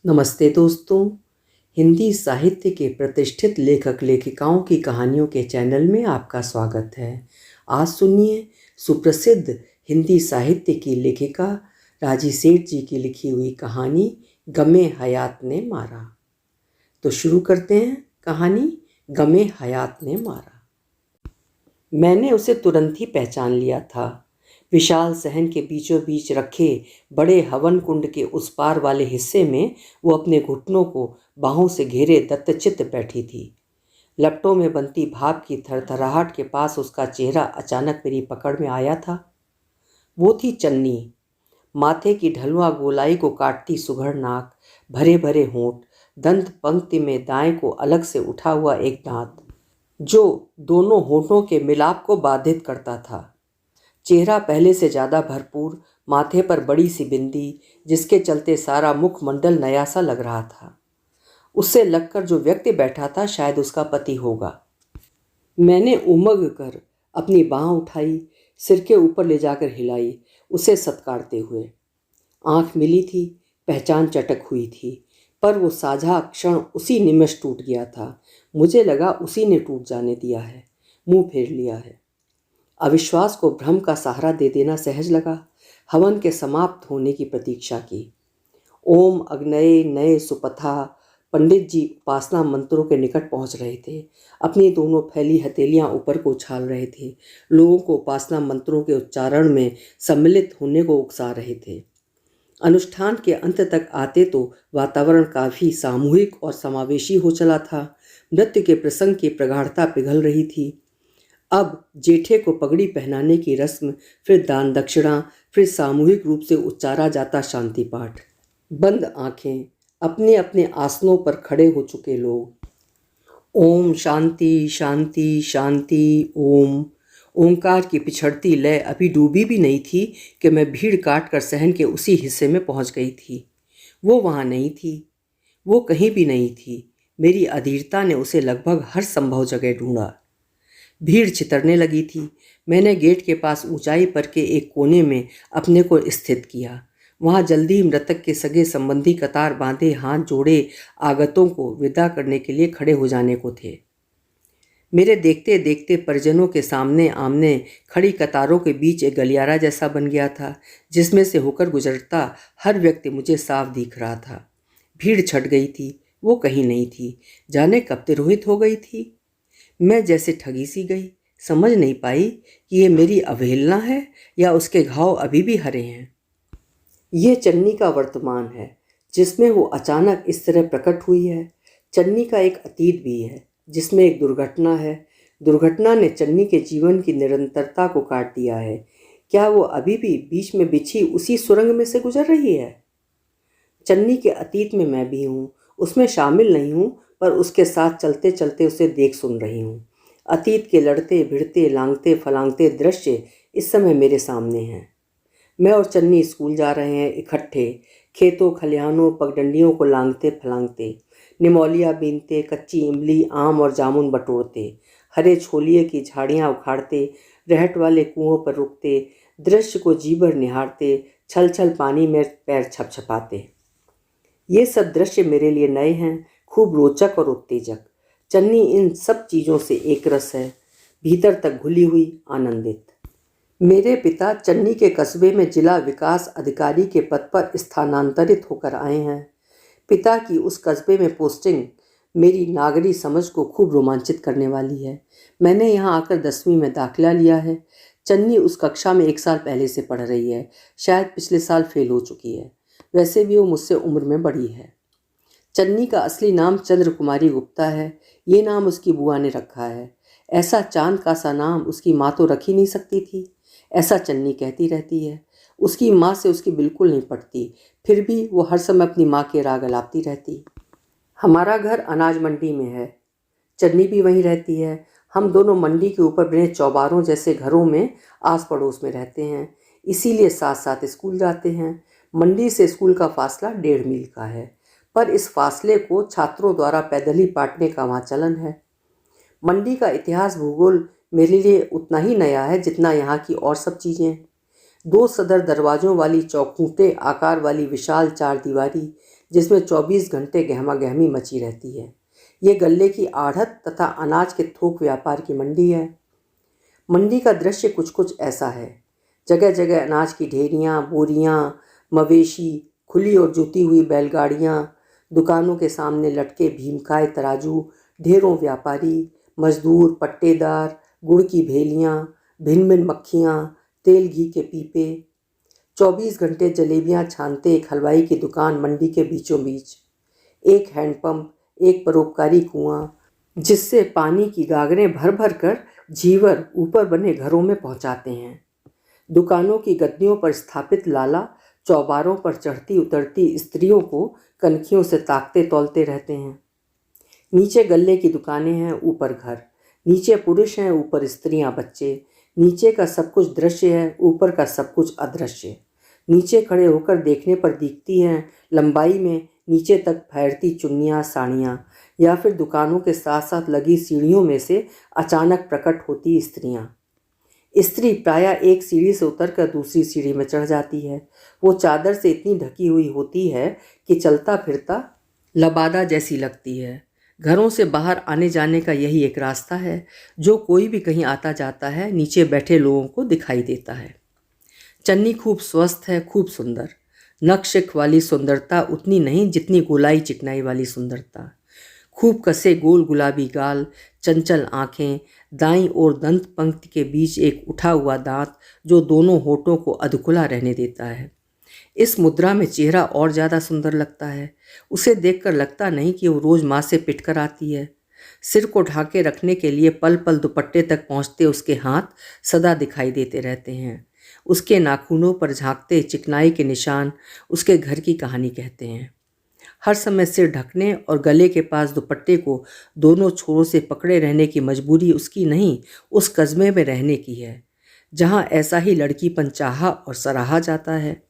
नमस्ते दोस्तों। हिंदी साहित्य के प्रतिष्ठित लेखक लेखिकाओं की कहानियों के चैनल में आपका स्वागत है। आज सुनिए सुप्रसिद्ध हिंदी साहित्य की लेखिका राजी सेठ जी की लिखी हुई कहानी गमे हयात ने मारा। तो शुरू करते हैं कहानी गमे हयात ने मारा। मैंने उसे तुरंत ही पहचान लिया था। विशाल सहन के बीचों बीच रखे बड़े हवन कुंड के उस पार वाले हिस्से में वो अपने घुटनों को बाहों से घेरे दत्तचित्त बैठी थी। लपटों में बनती भाप की थरथराहट के पास उसका चेहरा अचानक मेरी पकड़ में आया था। वो थी चन्नी। माथे की ढलुआ गोलाई को काटती सुघड़ नाक, भरे भरे होंठ, दंत पंक्ति में दाएं को अलग से उठा हुआ एक दांत जो दोनों होठों के मिलाप को बाधित करता था। चेहरा पहले से ज़्यादा भरपूर, माथे पर बड़ी सी बिंदी जिसके चलते सारा मुखमंडल नया सा लग रहा था। उससे लगकर जो व्यक्ति बैठा था शायद उसका पति होगा। मैंने उमग कर अपनी बाँह उठाई, सिर के ऊपर ले जाकर हिलाई, उसे सत्कारते हुए। आंख मिली थी, पहचान चटक हुई थी, पर वो साझा क्षण उसी निमिष टूट गया था। मुझे लगा उसी ने टूट जाने दिया है, मुंह फेर लिया है। अविश्वास को भ्रम का सहारा दे देना सहज लगा। हवन के समाप्त होने की प्रतीक्षा की। ओम अग्नये नये सुपथा। पंडित जी उपासना मंत्रों के निकट पहुंच रहे थे। अपनी दोनों फैली हथेलियां ऊपर को उछाल रहे थे। लोगों को उपासना मंत्रों के उच्चारण में सम्मिलित होने को उकसा रहे थे। अनुष्ठान के अंत तक आते तो वातावरण काफी सामूहिक और समावेशी हो चला था। नृत्य के प्रसंग की प्रगाढ़ता पिघल रही थी। अब जेठे को पगड़ी पहनाने की रस्म, फिर दान दक्षिणा, फिर सामूहिक रूप से उच्चारा जाता शांति पाठ। बंद आंखें, अपने अपने आसनों पर खड़े हो चुके लोग। ओम शांति शांति शांति ओम। ओंकार की पिछड़ती लय अभी डूबी भी नहीं थी कि मैं भीड़ काट कर सहन के उसी हिस्से में पहुंच गई थी। वो वहां नहीं थी, वो कहीं भी नहीं थी। मेरी अधीरता ने उसे लगभग हर संभव जगह ढूंढा। भीड़ छितरने लगी थी। मैंने गेट के पास ऊंचाई पर के एक कोने में अपने को स्थित किया। वहां जल्दी मृतक के सगे संबंधी कतार बांधे हाथ जोड़े आगतों को विदा करने के लिए खड़े हो जाने को थे। मेरे देखते देखते परिजनों के सामने आमने खड़ी कतारों के बीच एक गलियारा जैसा बन गया था, जिसमें से होकर गुजरता हर व्यक्ति मुझे साफ दिख रहा था। भीड़ छट गई थी, वो कहीं नहीं थी। जाने कब तिरोहित हो गई थी। मैं जैसे ठगी सी गई, समझ नहीं पाई कि ये मेरी अवहेलना है या उसके घाव अभी भी हरे हैं। ये चन्नी का वर्तमान है, जिसमें वो अचानक इस तरह प्रकट हुई है। चन्नी का एक अतीत भी है, जिसमें एक दुर्घटना है। दुर्घटना ने चन्नी के जीवन की निरंतरता को काट दिया है। क्या वो अभी भी बीच में बिछी उसी सुरंग में से गुजर रही है? चन्नी के अतीत में मैं भी हूँ, उसमें शामिल नहीं हूँ, पर उसके साथ चलते चलते उसे देख सुन रही हूँ। अतीत के लड़ते भिड़ते लांगते फलांगते दृश्य इस समय मेरे सामने हैं। मैं और चन्नी स्कूल जा रहे हैं इकट्ठे, खेतों खलिहानों पगडंडियों को लांगते फलांगते, निमौलिया बीनते, कच्ची इमली आम और जामुन बटोरते, हरे छोलिए की झाड़ियाँ उखाड़ते, रहट वाले कुओं पर रुकते, दृश्य को जी भर निहारते, छल छल पानी में पैर छपछपाते। ये सब दृश्य मेरे लिए नए हैं, खूब रोचक और उत्तेजक। चन्नी इन सब चीज़ों से एक रस है, भीतर तक घुली हुई, आनंदित। मेरे पिता चन्नी के कस्बे में जिला विकास अधिकारी के पद पर स्थानांतरित होकर आए हैं। पिता की उस कस्बे में पोस्टिंग मेरी नागरी समझ को खूब रोमांचित करने वाली है। मैंने यहाँ आकर 10वीं में दाखिला लिया है। चन्नी उस कक्षा में 1 साल पहले से पढ़ रही है, शायद पिछले साल फेल हो चुकी है। वैसे भी वो मुझसे उम्र में बड़ी है। चन्नी का असली नाम चंद्र कुमारी गुप्ता है। ये नाम उसकी बुआ ने रखा है। ऐसा चांद का सा नाम उसकी माँ तो रख ही नहीं सकती थी, ऐसा चन्नी कहती रहती है। उसकी माँ से उसकी बिल्कुल नहीं पटती, फिर भी वो हर समय अपनी माँ के राग अलापती रहती। हमारा घर अनाज मंडी में है, चन्नी भी वहीं रहती है। हम दोनों मंडी के ऊपर बने चौबारों जैसे घरों में आस पड़ोस में रहते हैं, इसीलिए साथ साथ स्कूल जाते हैं। मंडी से स्कूल का फासला 1.5 मील का है, पर इस फासले को छात्रों द्वारा पैदल ही पाटने का वहाँ चलन है। मंडी का इतिहास भूगोल मेरे लिए उतना ही नया है जितना यहाँ की और सब चीज़ें। 2 सदर दरवाज़ों वाली चौखूंटे आकार वाली विशाल 4 दीवारी, जिसमें 24 घंटे गहमा गहमी मची रहती है। ये गल्ले की आढ़त तथा अनाज के थोक व्यापार की मंडी है। मंडी का दृश्य कुछ कुछ ऐसा है। जगह जगह अनाज की ढेरियाँ, बोरियाँ, मवेशी, खुली और जुती हुई बैलगाड़ियाँ, दुकानों के सामने लटके भीमकाय तराजू, ढेरों व्यापारी, मजदूर, पट्टेदार, गुड़ की भेलियाँ, भिन भिन मक्खियाँ, तेल घी के पीपे। 24 घंटे जलेबियाँ छानते एक हलवाई की दुकान मंडी के बीचों बीच। एक हैंडपंप, एक परोपकारी कुआं, जिससे पानी की गागरें भर भर कर झीवर ऊपर बने घरों में पहुंचाते हैं। दुकानों की गद्दियों पर स्थापित लाला चौबारों पर चढ़ती उतरती स्त्रियों को कनखियों से ताकते तौलते रहते हैं। नीचे गल्ले की दुकानें हैं, ऊपर घर। नीचे पुरुष हैं, ऊपर स्त्रियां, बच्चे। नीचे का सब कुछ दृश्य है, ऊपर का सब कुछ अदृश्य। नीचे खड़े होकर देखने पर दिखती हैं लंबाई में नीचे तक फैलती चुन्नियाँ, साड़ियाँ, या फिर दुकानों के साथ साथ लगी सीढ़ियों में से अचानक प्रकट होती स्त्रियाँ। स्त्री प्रायः एक सीढ़ी से उतरकर दूसरी सीढ़ी में चढ़ जाती है। वो चादर से इतनी ढकी हुई होती है कि चलता फिरता लबादा जैसी लगती है। घरों से बाहर आने जाने का यही एक रास्ता है जो कोई भी कहीं आता जाता है नीचे बैठे लोगों को दिखाई देता है। चन्नी खूब स्वस्थ है, खूब सुंदर। नक्शिख वाली सुंदरता उतनी नहीं जितनी गोलाई चिकनाई वाली सुंदरता। खूब कसे गोल गुलाबी गाल, चंचल आंखें, दाईं ओर दंत पंक्ति के बीच एक उठा हुआ दांत जो दोनों होठों को अधकुला रहने देता है। इस मुद्रा में चेहरा और ज़्यादा सुंदर लगता है। उसे देखकर लगता नहीं कि वो रोज़ माँ से पिट कर आती है। सिर को ढाके रखने के लिए पल पल दुपट्टे तक पहुँचते उसके हाथ सदा दिखाई देते रहते हैं। उसके नाखूनों पर झांकते चिकनाई के निशान उसके घर की कहानी कहते हैं। हर समय सिर ढकने और गले के पास दुपट्टे को दोनों छोरों से पकड़े रहने की मजबूरी उसकी नहीं, उस कस्बे में रहने की है जहाँ ऐसा ही लड़कीपन चाहा और सराहा जाता है।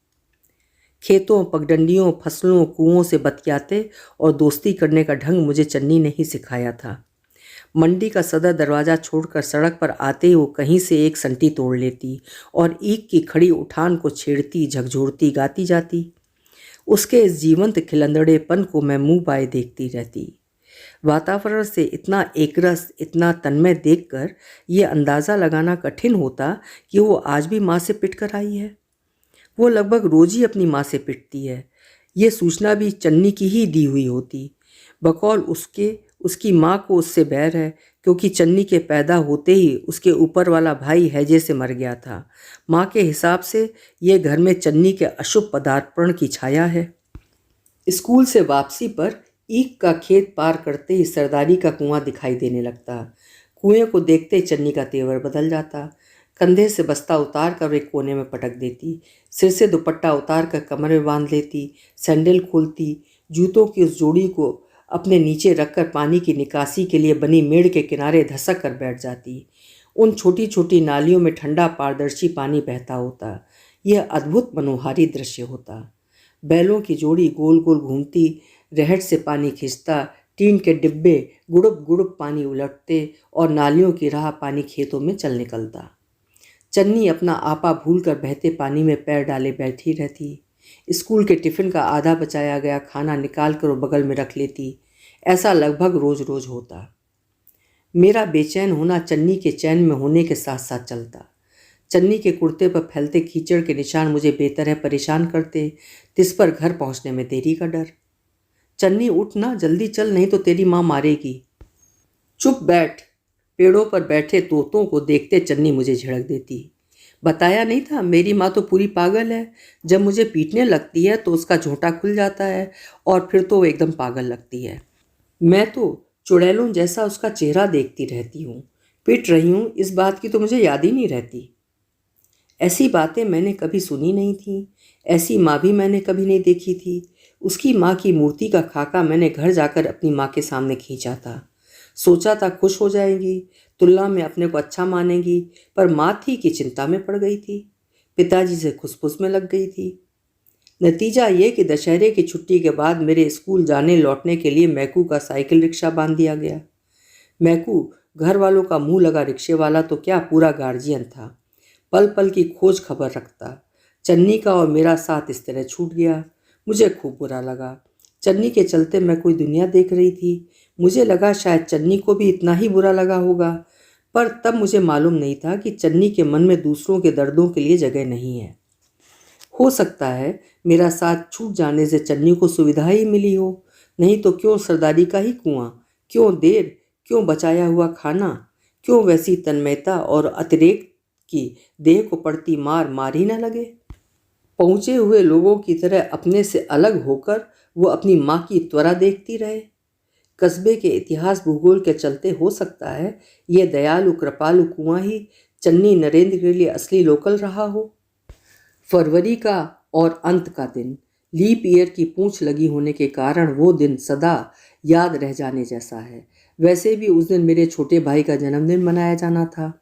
खेतों, पगडंडियों, फसलों, कुओं से बतियाते और दोस्ती करने का ढंग मुझे चन्नी ने ही सिखाया था। मंडी का सदर दरवाज़ा छोड़कर सड़क पर आते ही वो कहीं से एक संटी तोड़ लेती और ईख की खड़ी उठान को छेड़ती, झकझोरती, गाती जाती। उसके इस जीवंत खिलंदड़ेपन को मैं मुंह बाए देखती रहती। वातावरण से इतना एकरस, इतना तन्मय देखकर ये अंदाज़ा लगाना कठिन होता कि वो आज भी माँ से पिट कर आई है। वो लगभग रोज ही अपनी माँ से पिटती है। ये सूचना भी चन्नी की ही दी हुई होती। बकौल उसकी माँ को उससे बैर है, क्योंकि चन्नी के पैदा होते ही उसके ऊपर वाला भाई हैजे से मर गया था। माँ के हिसाब से ये घर में चन्नी के अशुभ पदार्पण की छाया है। स्कूल से वापसी पर ईख का खेत पार करते ही सरदारी का कुआं दिखाई देने लगता। कुएं को देखते चन्नी का तेवर बदल जाता। कंधे से बस्ता उतार कर एक कोने में पटक देती, सिर से दुपट्टा उतार कर कमर में बांध लेती, सैंडल खोलती, जूतों की उस जोड़ी को अपने नीचे रखकर पानी की निकासी के लिए बनी मेड़ के किनारे धसक कर बैठ जाती। उन छोटी छोटी नालियों में ठंडा पारदर्शी पानी बहता होता। यह अद्भुत मनोहारी दृश्य होता। बैलों की जोड़ी गोल गोल घूमती, रहट से पानी खींचता, टीन के डिब्बे गुड़ुप गुड़ुप पानी उलटते और नालियों की राह पानी खेतों में चल निकलता। चन्नी अपना आपा भूलकर बहते पानी में पैर डाले बैठी रहती। स्कूल के टिफ़िन का आधा बचाया गया खाना निकाल कर वो बगल में रख लेती। ऐसा लगभग रोज रोज होता। मेरा बेचैन होना चन्नी के चैन में होने के साथ साथ चलता। चन्नी के कुर्ते पर फैलते कीचड़ के निशान मुझे बेतरह परेशान करते। तिस पर घर पहुंचने में देरी का डर। चन्नी उठ ना, जल्दी चल, नहीं तो तेरी माँ मारेगी। चुप बैठ। पेड़ों पर बैठे तोतों को देखते चन्नी मुझे झिड़क देती। बताया नहीं था, मेरी माँ तो पूरी पागल है। जब मुझे पीटने लगती है तो उसका झोंटा खुल जाता है और फिर तो वो एकदम पागल लगती है। मैं तो चुड़ैलों जैसा उसका चेहरा देखती रहती हूँ। पिट रही हूँ इस बात की तो मुझे याद ही नहीं रहती। ऐसी बातें मैंने कभी सुनी नहीं थी। ऐसी माँ भी मैंने कभी नहीं देखी थी। उसकी माँ की मूर्ति का खाका मैंने घर जाकर अपनी माँ के सामने खींचा था। सोचा था खुश हो जाएंगी, तुलना में अपने को अच्छा मानेंगी, पर माँ थी कि चिंता में पड़ गई थी। पिताजी से खुसफुस में लग गई थी। नतीजा ये कि दशहरे की छुट्टी के बाद मेरे स्कूल जाने लौटने के लिए मैकू का साइकिल रिक्शा बांध दिया गया। मैकू घर वालों का मुंह लगा रिक्शे वाला तो क्या, पूरा गार्जियन था। पल पल की खोज खबर रखता। चन्नी का और मेरा साथ इस तरह छूट गया। मुझे खूब बुरा लगा। चन्नी के चलते मैं कोई दुनिया देख रही थी। मुझे लगा शायद चन्नी को भी इतना ही बुरा लगा होगा, पर तब मुझे मालूम नहीं था कि चन्नी के मन में दूसरों के दर्दों के लिए जगह नहीं है। हो सकता है मेरा साथ छूट जाने से चन्नी को सुविधा ही मिली हो, नहीं तो क्यों सरदारी का ही कुआं, क्यों देर, क्यों बचाया हुआ खाना, क्यों वैसी तन्मयता और अतिरेक की देह को पड़ती मार ही न लगे। पहुंचे हुए लोगों की तरह अपने से अलग होकर वो अपनी माँ की त्वरा देखती रहे। कस्बे के इतिहास भूगोल के चलते हो सकता है ये दयालु कृपालु कुआं ही चन्नी नरेंद्र के लिए असली लोकल रहा हो। फरवरी का और अंत का दिन, लीप ईयर की पूंछ लगी होने के कारण वो दिन सदा याद रह जाने जैसा है। वैसे भी उस दिन मेरे छोटे भाई का जन्मदिन मनाया जाना था।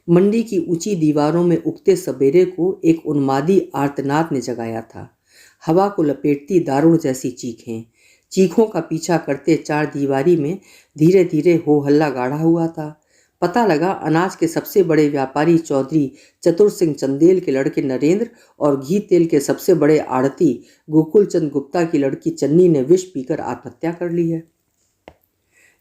मंडी की ऊंची दीवारों में उगते सवेरे को एक उन्मादी आर्तनाद ने जगाया था। हवा को लपेटती दारुण जैसी चीखों का पीछा करते चार दीवारी में धीरे धीरे हो हल्ला गाढ़ा हुआ था। पता लगा अनाज के सबसे बड़े व्यापारी चौधरी चतुर सिंह चंदेल के लड़के नरेंद्र और घी तेल के सबसे बड़े आड़ती गोकुल चंद गुप्ता की लड़की चन्नी ने विष पीकर आत्महत्या कर ली है।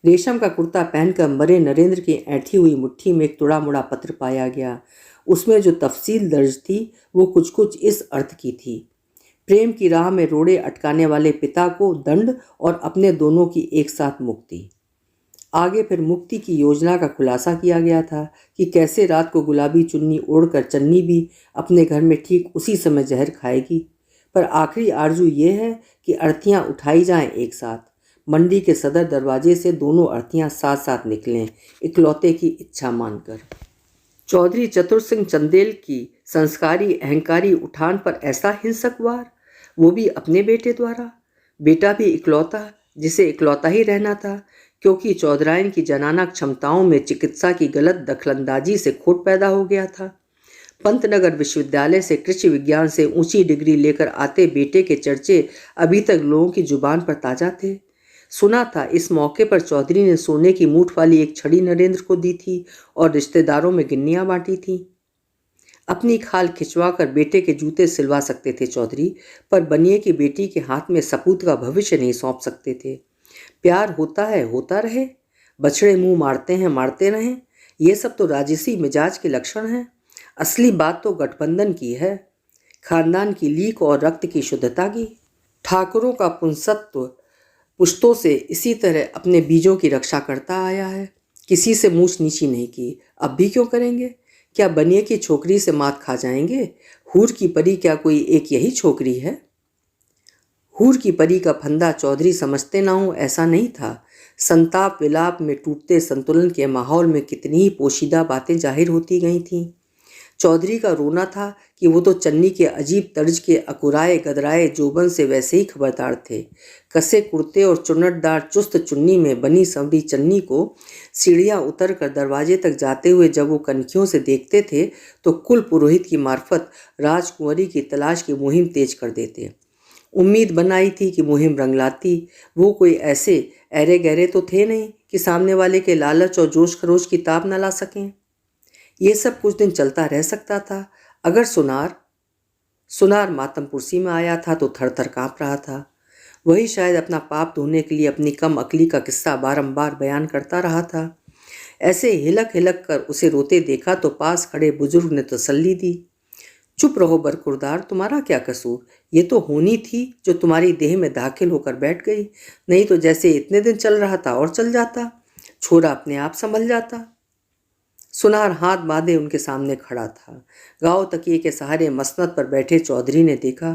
रेशम का कुर्ता पहनकर मरे नरेंद्र की ऐंठी हुई मुट्ठी में एक तुड़ा मुड़ा पत्र पाया गया। उसमें जो तफसील दर्ज थी वो कुछ कुछ इस अर्थ की थी: प्रेम की राह में रोड़े अटकाने वाले पिता को दंड और अपने दोनों की एक साथ मुक्ति। आगे फिर मुक्ति की योजना का खुलासा किया गया था कि कैसे रात को गुलाबी चुन्नी ओढ़कर चन्नी भी अपने घर में ठीक उसी समय जहर खाएगी। पर आखिरी आरजू ये है कि अर्थियां उठाई जाएं एक साथ। मंडी के सदर दरवाजे से दोनों अर्थियां साथ साथ निकलें, इकलौते की इच्छा मानकर। चौधरी चतुर सिंह चंदेल की संस्कारी अहंकारी उठान पर ऐसा हिंसक वार, वो भी अपने बेटे द्वारा। बेटा भी इकलौता, जिसे इकलौता ही रहना था, क्योंकि चौधराइन की जनाना क्षमताओं में चिकित्सा की गलत दखलंदाजी से खोट पैदा हो गया था। पंतनगर विश्वविद्यालय से कृषि विज्ञान से ऊंची डिग्री लेकर आते बेटे के चर्चे अभी तक लोगों की जुबान पर ताजा थे। सुना था इस मौके पर चौधरी ने सोने की मूठ वाली एक छड़ी नरेंद्र को दी थी और रिश्तेदारों में गिन्नियां बांटी थी। अपनी खाल खिंचवा कर बेटे के जूते सिलवा सकते थे चौधरी, पर बनिए की बेटी के हाथ में सपूत का भविष्य नहीं सौंप सकते थे। प्यार होता है, होता रहे, बछड़े मुंह मारते हैं, मारते रहें, ये सब तो राजसी मिजाज के लक्षण हैं। असली बात तो गठबंधन की है, खानदान की लीक और रक्त की शुद्धता की। ठाकुरों का पुंसत्व पुश्तों से इसी तरह अपने बीजों की रक्षा करता आया है, किसी से मूछ नीची नहीं की, अब भी क्यों करेंगे? क्या बनिए की छोकरी से मात खा जाएंगे? हूर की परी क्या कोई एक यही छोकरी है? हूर की परी का फंदा चौधरी समझते ना हो ऐसा नहीं था। संताप विलाप में टूटते संतुलन के माहौल में कितनी ही पोशीदा बातें जाहिर होती गई थीं। चौधरी का रोना था कि वो तो चन्नी के अजीब तर्ज के अकुराए गदराए जोबन से वैसे ही खबरदार थे। कसे कुर्ते और चुन्नटदार चुस्त चुन्नी में बनी संवरी चन्नी को सीढ़ियां उतर कर दरवाजे तक जाते हुए जब वो कनखियों से देखते थे तो कुल पुरोहित की मार्फत राजकुंवरी की तलाश की मुहिम तेज कर देते। उम्मीद बनाई थी कि मुहिम रंग लाती। वो कोई ऐसे ऐरे गहरे तो थे नहीं कि सामने वाले के लालच और जोश खरोश की ताब न ला सकें। ये सब कुछ दिन चलता रह सकता था। अगर सुनार मातमपुरसी में आया था तो थर थर काँप रहा था। वही शायद अपना पाप धोने के लिए अपनी कम अकली का किस्सा बारंबार बयान करता रहा था। ऐसे हिलक हिलक कर उसे रोते देखा तो पास खड़े बुजुर्ग ने तसल्ली दी, चुप रहो बरखुरदार, तुम्हारा क्या कसूर? ये तो होनी थी जो तुम्हारी देह में दाखिल होकर बैठ गई, नहीं तो जैसे इतने दिन चल रहा था और चल जाता, छोरा अपने आप संभल जाता। सुनार हाथ बांधे उनके सामने खड़ा था। गांव तकिए के सहारे मसनद पर बैठे चौधरी ने देखा,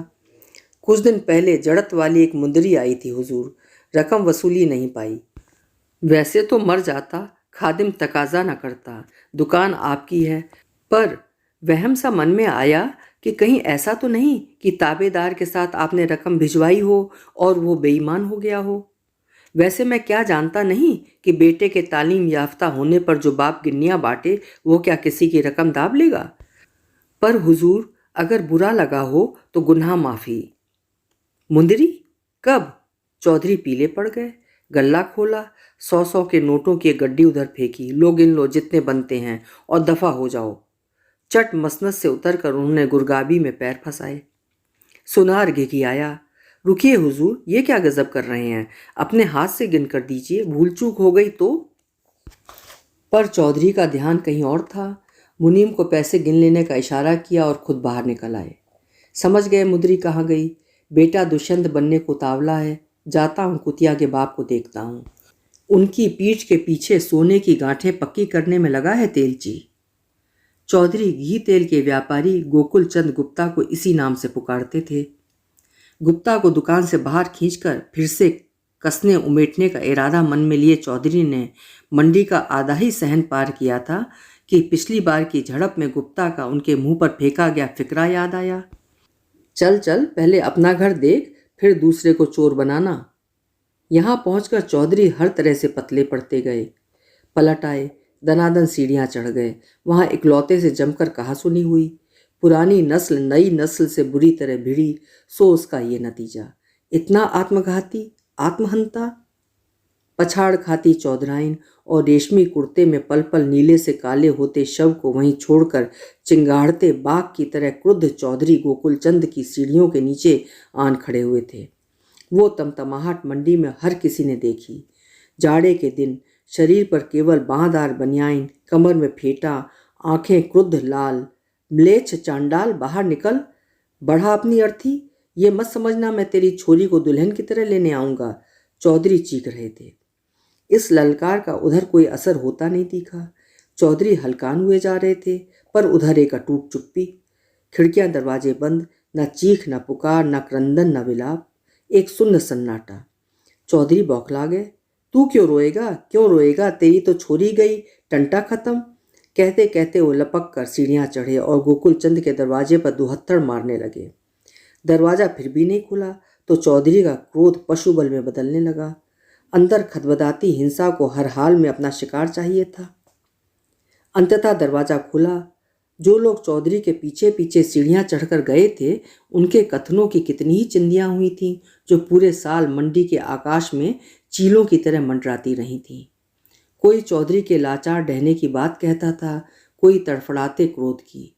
कुछ दिन पहले जड़त वाली एक मुंदरी आई थी हुजूर, रकम वसूली नहीं पाई। वैसे तो मर जाता, खादिम तकाजा न करता, दुकान आपकी है, पर वहम सा मन में आया कि कहीं ऐसा तो नहीं कि ताबेदार के साथ आपने रकम भिजवाई हो और वो बेईमान हो गया हो। वैसे मैं क्या जानता नहीं कि बेटे के तालीम याफ्ता होने पर जो बाप गिन्नियाँ बांटे वो क्या किसी की रकम दाब लेगा? पर हुजूर अगर बुरा लगा हो तो गुनाह माफ़ी। मुंदरी कब? चौधरी पीले पड़ गए। गल्ला खोला, 100 के नोटों की एक गड्डी उधर फेंकी, लो गिन लो जितने बनते हैं और दफ़ा हो जाओ। चट मसनद से उतरकर उन्होंने गुरगाबी में पैर फंसाए। सुनार घिघियाया, रुकिए हुजूर, ये क्या गजब कर रहे हैं? अपने हाथ से गिन कर दीजिए, भूल चूक हो गई तो। पर चौधरी का ध्यान कहीं और था। मुनीम को पैसे गिन लेने का इशारा किया और खुद बाहर निकल आए। समझ गए मुद्री कहाँ गई। बेटा दुष्यंत बनने को तावला है। जाता हूँ कुतिया के बाप को देखता हूँ। उनकी पीठ के पीछे सोने की गांठें पक्की करने में लगा है तेलची। चौधरी घी तेल के व्यापारी गोकुल चंद गुप्ता को इसी नाम से पुकारते थे। गुप्ता को दुकान से बाहर खींचकर फिर से कसने उमेटने का इरादा मन में लिए चौधरी ने मंडी का आधा ही सहन पार किया था कि पिछली बार की झड़प में गुप्ता का उनके मुंह पर फेंका गया फिकरा याद आया। चल चल, पहले अपना घर देख, फिर दूसरे को चोर बनाना। यहाँ पहुंचकर चौधरी हर तरह से पतले पड़ते गए। पलट आए, दनादन सीढ़ियाँ चढ़ गए। वहाँ इकलौते से जमकर कहासुनी हुई। पुरानी नस्ल नई नस्ल से बुरी तरह भिड़ी, सो उसका ये नतीजा। इतना आत्मघाती, आत्महंता। पछाड़ खाती चौधराइन और रेशमी कुर्ते में पल पल नीले से काले होते शव को वहीं छोड़कर चिंगाड़ते बाघ की तरह क्रुद्ध चौधरी गोकुल चंद की सीढ़ियों के नीचे आन खड़े हुए थे। वो तमतमाहट मंडी में हर किसी ने देखी। जाड़े के दिन शरीर पर केवल बाँहदार बनियाइन, कमर में फेटा, आंखें क्रुद्ध लाल। म्लेच्छ चांडाल, बाहर निकल। बढ़ा अपनी अर्थी। ये मत समझना मैं तेरी छोरी को दुल्हन की तरह लेने आऊँगा। चौधरी चीख रहे थे। इस ललकार का उधर कोई असर होता नहीं दिखा। चौधरी हलकान हुए जा रहे थे, पर उधर एक अटूट चुप्पी। खिड़कियां दरवाजे बंद, न चीख न पुकार, न क्रंदन न विलाप, एक सुन्न सन्नाटा। चौधरी बौखला गए। तू क्यों रोएगा, क्यों रोएगा? तेरी तो छोरी गई, टंटा खत्म। कहते कहते वो लपक कर सीढ़ियाँ चढ़े और गोकुल चंद के दरवाजे पर दुहत्थड़ मारने लगे। दरवाज़ा फिर भी नहीं खुला तो चौधरी का क्रोध पशुबल में बदलने लगा। अंदर खदबदाती हिंसा को हर हाल में अपना शिकार चाहिए था। अंततः दरवाज़ा खुला। जो लोग चौधरी के पीछे पीछे सीढ़ियाँ चढ़कर गए थे, उनके कथनों की कितनी ही चिंदियाँ हुई थीं, जो पूरे साल मंडी के आकाश में चीलों की तरह मंडराती रही थीं। कोई चौधरी के लाचार डहने की बात कहता था, कोई तड़फड़ाते क्रोध की,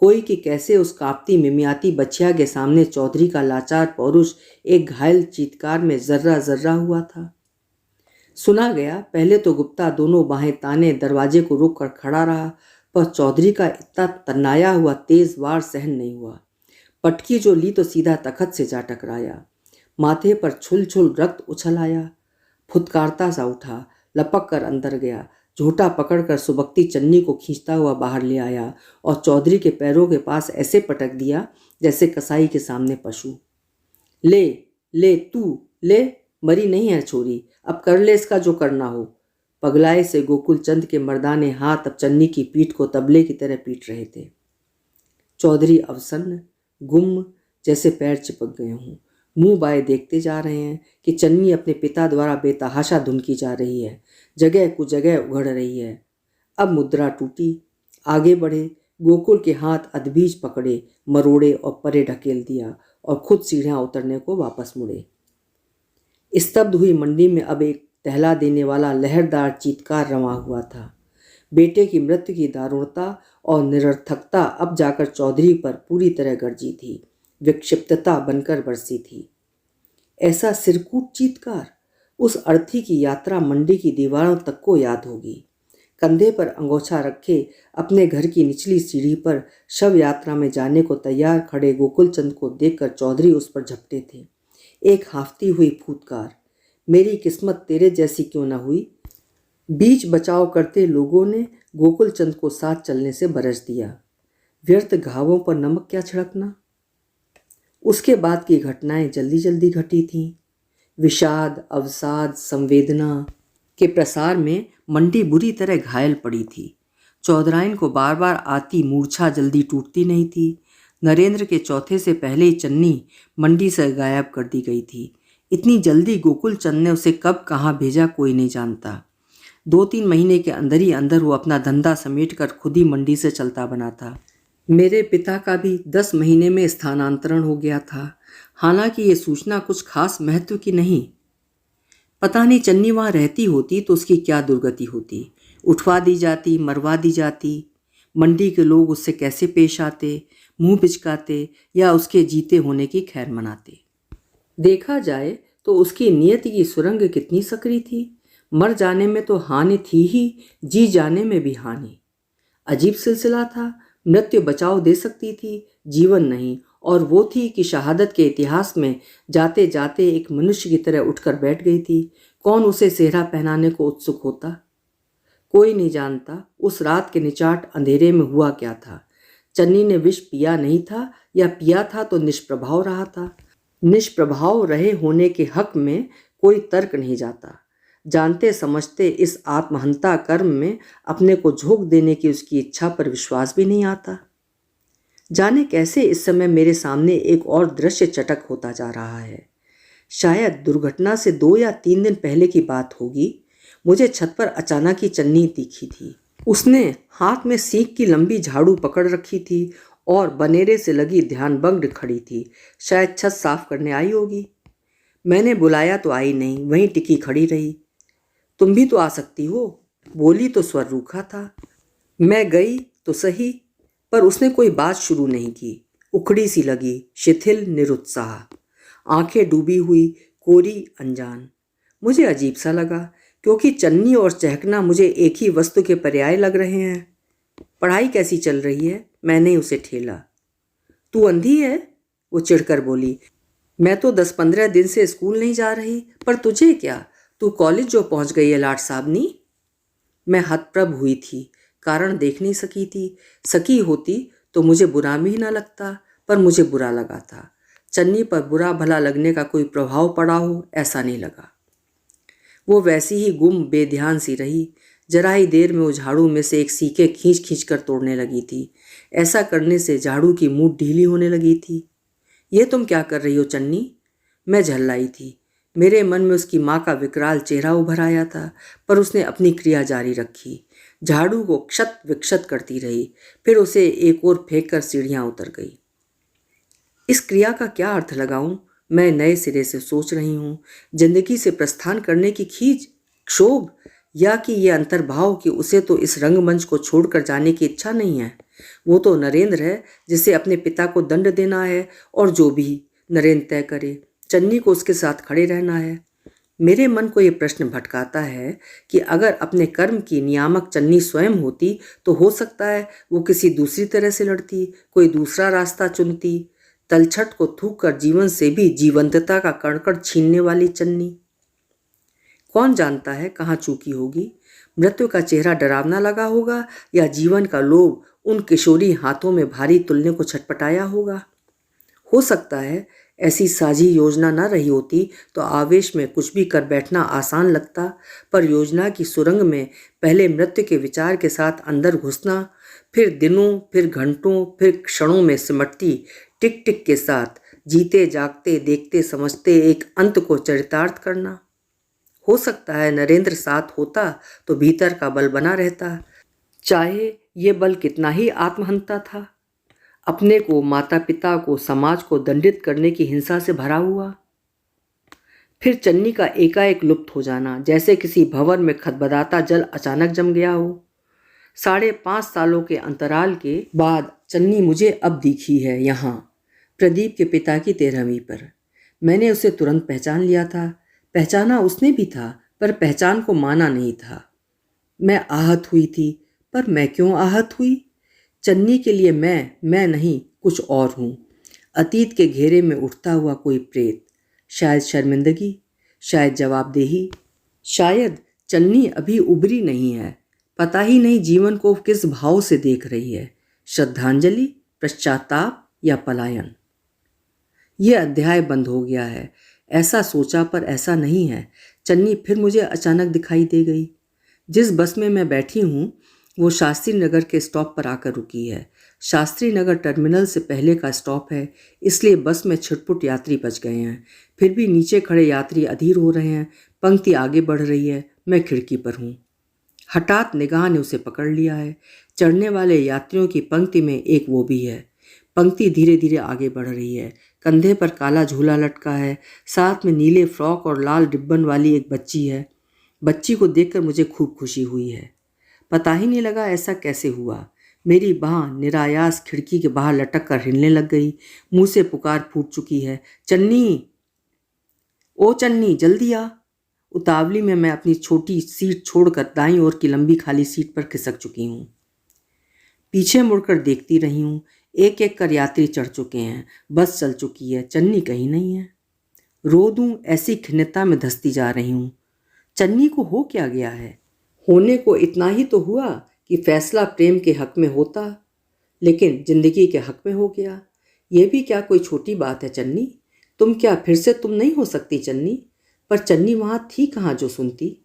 कोई कि कैसे उस कांपती मिमियाती बच्चिया के सामने चौधरी का लाचार पौरुष एक घायल चीत्कार में जर्रा जर्रा हुआ था। सुना गया, पहले तो गुप्ता दोनों बाहें ताने दरवाजे को रोक कर खड़ा रहा, पर चौधरी का इतना तन्नाया हुआ तेज वार सहन नहीं हुआ। पटकी जो ली तो सीधा तखत से जा टकराया। माथे पर छुल छुल रक्त उछल आया। फुतकारता सा उठा, लपक कर अंदर गया, झूठा पकड़कर सुबकती चन्नी को खींचता हुआ बाहर ले आया और चौधरी के पैरों के पास ऐसे पटक दिया जैसे कसाई के सामने पशु। ले ले, तू ले, मरी नहीं है छोरी, अब कर ले इसका जो करना हो। पगलाए से गोकुल चंद के मर्दाने हाथ अब चन्नी की पीठ को तबले की तरह पीट रहे थे। चौधरी अवसन्न, गुम, जैसे पैर चिपक गए हों, मुंह बाए देखते जा रहे हैं कि चन्नी अपने पिता द्वारा बेतहाशा धुनकी जा रही है, जगह कु जगह उघड़ रही है। अब मुद्रा टूटी, आगे बढ़े, गोकुल के हाथ अधबीज पकड़े, मरोड़े और परे ढकेल दिया और खुद सीढ़ियाँ उतरने को वापस मुड़े। स्तब्ध हुई मंडी में अब एक दहला देने वाला लहरदार चीत्कार रवां हुआ था। बेटे की मृत्यु की दारुणता और निरर्थकता अब जाकर चौधरी पर पूरी तरह गरजी थी, विक्षिप्तता बनकर बरसी थी। ऐसा सिरकूट चीत्कार उस अर्थी की यात्रा मंडी की दीवारों तक को याद होगी। कंधे पर अंगोछा रखे अपने घर की निचली सीढ़ी पर शव यात्रा में जाने को तैयार खड़े गोकुल चंद को देखकर चौधरी उस पर झपटे थे। एक हाफती हुई फूटकार, मेरी किस्मत तेरे जैसी क्यों न हुई। बीच बचाव करते लोगों ने गोकुल चंद को साथ चलने से बरस दिया। व्यर्थ घावों पर नमक क्या छिड़कना। उसके बाद की घटनाएं जल्दी जल्दी घटी थीं। विषाद, अवसाद, संवेदना के प्रसार में मंडी बुरी तरह घायल पड़ी थी। चौधराइन को बार बार आती मूर्छा जल्दी टूटती नहीं थी। नरेंद्र के चौथे से पहले ही चन्नी मंडी से गायब कर दी गई थी। इतनी जल्दी गोकुल चंद ने उसे कब कहाँ भेजा कोई नहीं जानता। 2-3 महीने के अंदर ही अंदर वो अपना धंधा समेटकर खुद ही मंडी से चलता बना था। मेरे पिता का भी 10 महीने में स्थानांतरण हो गया था। हालांकि ये सूचना कुछ खास महत्व की नहीं। पता नहीं चन्नी वहाँ रहती होती तो उसकी क्या दुर्गति होती। उठवा दी जाती, मरवा दी जाती। मंडी के लोग उससे कैसे पेश आते, मुंह पिचकाते या उसके जीते होने की खैर मनाते। देखा जाए तो उसकी नियति की सुरंग कितनी सकरी थी। मर जाने में तो हानि थी ही, जी जाने में भी हानि। अजीब सिलसिला था। मृत्यु बचाव दे सकती थी, जीवन नहीं। और वो थी कि शहादत के इतिहास में जाते जाते एक मनुष्य की तरह उठकर बैठ गई थी। कौन उसे सेहरा पहनाने को उत्सुक होता? कोई नहीं जानता उस रात के निचाट अंधेरे में हुआ क्या था। चन्नी ने विष पिया नहीं था, या पिया था तो निष्प्रभाव रहा था। निष्प्रभाव रहे होने के हक में कोई तर्क नहीं जाता। जानते समझते इस आत्महंता कर्म में अपने को झोंक देने की उसकी इच्छा पर विश्वास भी नहीं आता। जाने कैसे इस समय मेरे सामने एक और दृश्य चटक होता जा रहा है। शायद दुर्घटना से 2 या 3 दिन पहले की बात होगी। मुझे छत पर अचानक ही चन्नी दिखी थी। उसने हाथ में सीख की लंबी झाड़ू पकड़ रखी थी और बनेरे से लगी ध्यानभंग खड़ी थी। शायद छत साफ करने आई होगी। मैंने बुलाया तो आई नहीं, वहीं टिकी खड़ी रही। तुम भी तो आ सकती हो, बोली तो स्वर रूखा था। मैं गई तो सही, पर उसने कोई बात शुरू नहीं की। उखड़ी सी लगी, शिथिल, निरुत्साह, आंखें डूबी हुई, कोरी, अनजान। मुझे अजीब सा लगा, क्योंकि चन्नी और चहकना मुझे एक ही वस्तु के पर्याय लग रहे हैं। पढ़ाई कैसी चल रही है? मैंने उसे ठेला। तू अंधी है? वो चिढ़कर बोली। मैं तो 10-15 दिन से स्कूल नहीं जा रही, पर तुझे क्या? तू कॉलेज जो पहुंच गई है लाट साहबनी। मैं हतप्रभ हुई थी, कारण देख नहीं सकी थी। सकी होती तो मुझे बुरा भी ना लगता, पर मुझे बुरा लगा था। चन्नी पर बुरा भला लगने का कोई प्रभाव पड़ा हो, ऐसा नहीं लगा। वो वैसी ही गुम बेध्यान सी रही। जरा ही देर में वो झाड़ू में से एक सीके खींच खींच कर तोड़ने लगी थी। ऐसा करने से झाड़ू की मूठ ढीली होने लगी थी। ये तुम क्या कर रही हो चन्नी? मैं झल्लाई थी। मेरे मन में उसकी माँ का विकराल चेहरा उभर आया था, पर उसने अपनी क्रिया जारी रखी। झाड़ू को क्षत विक्षत करती रही, फिर उसे एक ओर फेंक कर सीढ़ियाँ उतर गई। इस क्रिया का क्या अर्थ लगाऊं? मैं नए सिरे से सोच रही हूँ। जिंदगी से प्रस्थान करने की खींच, क्षोभ, या कि ये अंतर्भाव कि उसे तो इस रंगमंच को छोड़कर जाने की इच्छा नहीं है। वो तो नरेंद्र है, जिसे अपने पिता को दंड देना है, और जो भी नरेंद्र तय करे, चन्नी को उसके साथ खड़े रहना है। मेरे मन को ये प्रश्न भटकाता है कि अगर अपने कर्म की नियामक चन्नी स्वयं होती तो हो सकता है वो किसी दूसरी तरह से लड़ती, कोई दूसरा रास्ता चुनती। तलछट को थूक कर जीवन से भी जीवंतता का कणकण छीनने वाली चन्नी। कौन जानता है कहाँ चूकी होगी? मृत्यु का चेहरा डरावना लगा होगा, या जीवन का लोभ उन किशोरी हाथों में भारी तुलने को छटपटाया होगा। हो सकता है ऐसी साझी योजना न रही होती तो आवेश में कुछ भी कर बैठना आसान लगता, पर योजना की सुरंग में पहले मृत्यु के विचार के साथ अंदर घुसना, फिर दिनों, फिर घंटों, फिर क्षणों में सिमटती टिक टिक के साथ जीते जागते देखते समझते एक अंत को चरितार्थ करना। हो सकता है नरेंद्र साथ होता तो भीतर का बल बना रहता, चाहे ये बल कितना ही आत्महंता था। अपने को, माता पिता को, समाज को दंडित करने की हिंसा से भरा हुआ। फिर चन्नी का एकाएक लुप्त हो जाना, जैसे किसी भंवर में खदबदाता जल अचानक जम गया हो। 5.5 सालों के अंतराल के बाद चन्नी मुझे अब दिखी है यहाँ, प्रदीप के पिता की 13वीं पर। मैंने उसे तुरंत पहचान लिया था। पहचाना उसने भी था, पर पहचान को माना नहीं था। मैं आहत हुई थी, पर मैं क्यों आहत हुई? चन्नी के लिए मैं नहीं, कुछ और हूँ। अतीत के घेरे में उठता हुआ कोई प्रेत। शायद शर्मिंदगी, शायद जवाबदेही, शायद चन्नी अभी उभरी नहीं है। पता ही नहीं जीवन को किस भाव से देख रही है। श्रद्धांजलि, पश्चाताप या पलायन। यह अध्याय बंद हो गया है, ऐसा सोचा, पर ऐसा नहीं है। चन्नी फिर मुझे अचानक दिखाई दे गई। जिस बस में मैं बैठी हूँ वो शास्त्री नगर के स्टॉप पर आकर रुकी है। शास्त्री नगर टर्मिनल से पहले का स्टॉप है, इसलिए बस में छिटपुट यात्री बच गए हैं। फिर भी नीचे खड़े यात्री अधीर हो रहे हैं। पंक्ति आगे बढ़ रही है, मैं खिड़की पर हूँ। हठात निगाह ने उसे पकड़ लिया है। चढ़ने वाले यात्रियों की पंक्ति में एक वो भी है। पंक्ति धीरे धीरे आगे बढ़ रही है। कंधे पर काला झूला लटका है, साथ में नीले फ्रॉक और लाल रिब्बन वाली एक बच्ची है। बच्ची को देखकर मुझे खूब खुशी हुई है। पता ही नहीं लगा ऐसा कैसे हुआ। मेरी बाँह निरायास खिड़की के बाहर लटक कर हिलने लग गई। मुंह से पुकार फूट चुकी है, चन्नी। ओ चन्नी जल्दी आ। उतावली में मैं अपनी छोटी सीट छोड़कर दाईं ओर की लंबी खाली सीट पर खिसक चुकी हूँ। पीछे मुड़कर देखती रही हूँ। एक एक कर यात्री चढ़ चुके हैं। बस चल चुकी है, चन्नी कहीं नहीं है। रो दूं ऐसी खिन्नता में धंसती जा रही हूँ। चन्नी को हो क्या गया है? होने को इतना ही तो हुआ कि फैसला प्रेम के हक में होता, लेकिन जिंदगी के हक में हो गया। ये भी क्या कोई छोटी बात है चन्नी? तुम क्या फिर से तुम नहीं हो सकती चन्नी? पर चन्नी वहाँ थी कहाँ जो सुनती?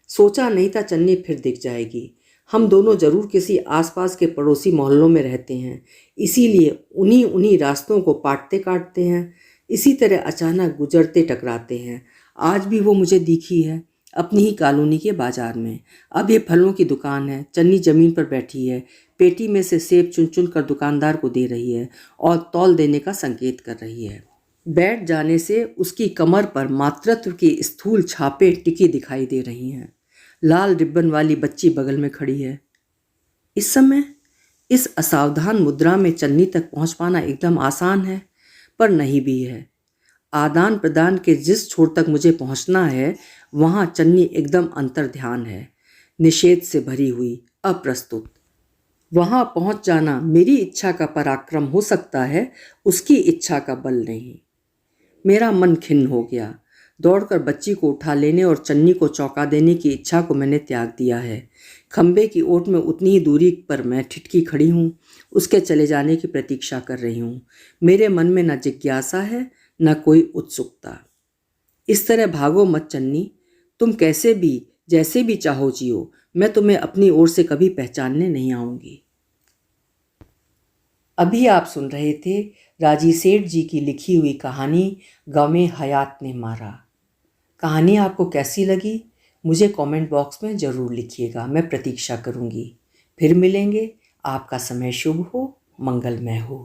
सोचा नहीं था चन्नी फिर दिख जाएगी। हम दोनों जरूर किसी आसपास के पड़ोसी मोहल्लों में रहते हैं, इसीलिए उन्हीं उन्हीं रास्तों को पाटते काटते हैं। इसी तरह अचानक गुजरते टकराते हैं। आज भी वो मुझे दिखी है, अपनी ही कॉलोनी के बाजार में। अब ये फलों की दुकान है। चन्नी जमीन पर बैठी है, पेटी में से सेब चुन चुन कर दुकानदार को दे रही है और तौल देने का संकेत कर रही है। बैठ जाने से उसकी कमर पर मातृत्व की स्थूल छापें टिकी दिखाई दे रही हैं। लाल रिब्बन वाली बच्ची बगल में खड़ी है। इस समय इस असावधान मुद्रा में चन्नी तक पहुंच पाना एकदम आसान है, पर नहीं भी है। आदान प्रदान के जिस छोर तक मुझे पहुंचना है, वहां चन्नी एकदम अंतर ध्यान है, निषेध से भरी हुई, अप्रस्तुत। वहां पहुंच जाना मेरी इच्छा का पराक्रम हो सकता है, उसकी इच्छा का बल नहीं। मेरा मन खिन्न हो गया। दौड़कर बच्ची को उठा लेने और चन्नी को चौंका देने की इच्छा को मैंने त्याग दिया है। खंबे की ओट में उतनी ही दूरी पर मैं ठिठकी खड़ी हूँ, उसके चले जाने की प्रतीक्षा कर रही हूँ। मेरे मन में न जिज्ञासा है, न कोई उत्सुकता। इस तरह भागो मत चन्नी, तुम कैसे भी जैसे भी चाहो जियो, मैं तुम्हें अपनी ओर से कभी पहचानने नहीं आऊँगी। अभी आप सुन रहे थे राजी सेठ जी की लिखी हुई कहानी गमे हयात ने मारा। कहानी आपको कैसी लगी मुझे कमेंट बॉक्स में ज़रूर लिखिएगा, मैं प्रतीक्षा करूँगी। फिर मिलेंगे। आपका समय शुभ हो, मंगलमय हो।